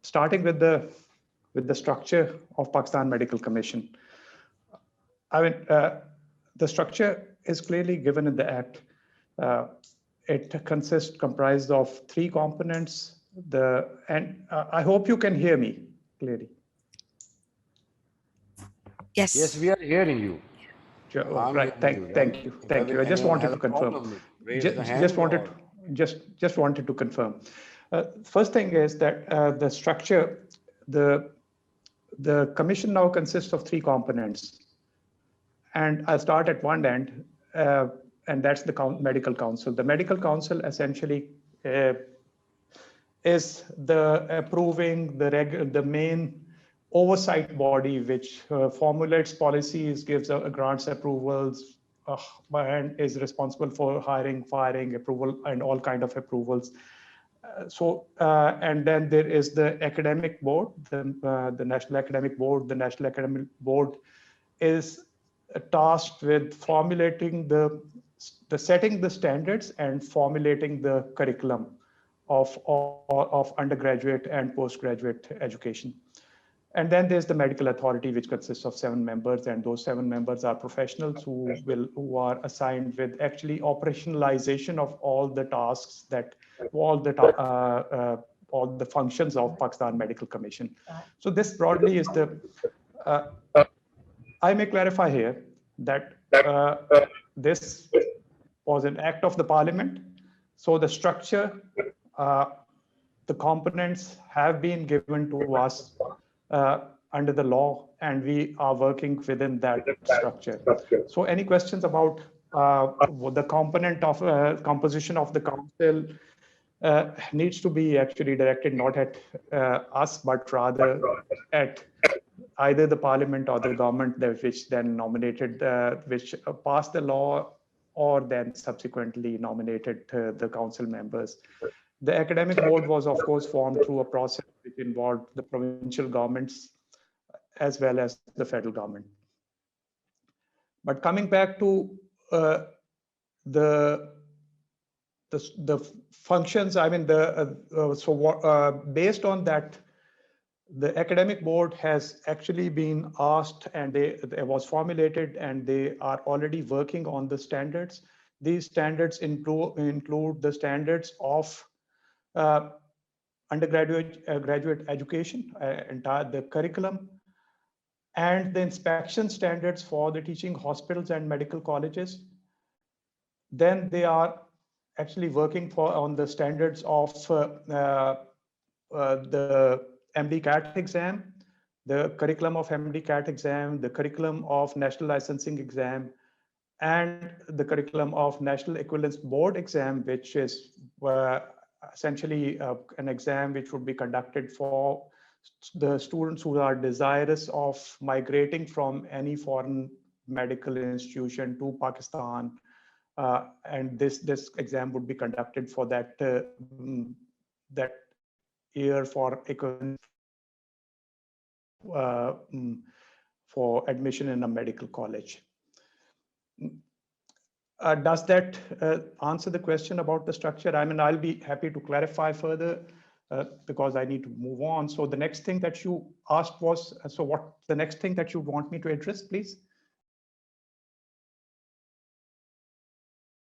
starting with the structure of Pakistan Medical Commission. I mean, the structure is clearly given in the Act. It comprised of 3 components. I hope you can hear me clearly. Yes. Yes, we are hearing you. Sure. Right. Thank you. I just wanted to confirm. Just wanted to confirm. First thing is that the structure, the commission now consists of 3 components, and I'll start at one end, and that's the medical council. The medical council essentially is the approving, the main oversight body which formulates policies, gives grants approvals, and is responsible for hiring, firing, approval, and all kind of approvals. And then there is the academic board, the National Academic Board. The National Academic Board is tasked with formulating the setting the standards and formulating the curriculum of undergraduate and postgraduate education. And then there's the medical authority, which consists of 7 members, and those 7 members are professionals who are assigned with actually operationalization of all the tasks all the functions of Pakistan Medical Commission. So this broadly is the. I may clarify here that this was an act of the Parliament. So the structure, the components have been given to us under the law, and we are working within that structure. So any questions about the component of composition of the council needs to be actually directed not at us, but rather at either the Parliament or the government which then nominated, which passed the law, or then subsequently nominated the council members. The academic board was, of course, formed through a process which involved the provincial governments as well as the federal government. But coming back to the functions, I mean, based on that, the academic board has actually been asked, and it was formulated, and they are already working on the standards. These standards include the standards of undergraduate graduate education, the curriculum, and the inspection standards for the teaching hospitals and medical colleges. Then they are actually working on the standards of the MD CAT exam, the curriculum of MD CAT exam, the curriculum of National Licensing exam, and the curriculum of National Equivalence Board exam, which is essentially an exam which would be conducted for the students who are desirous of migrating from any foreign medical institution to Pakistan. And this exam would be conducted for that year for admission in a medical college. Does that answer the question about the structure? I mean, I'll be happy to clarify further because I need to move on. So the next thing that you asked was, so what the next thing that you want me to address, please?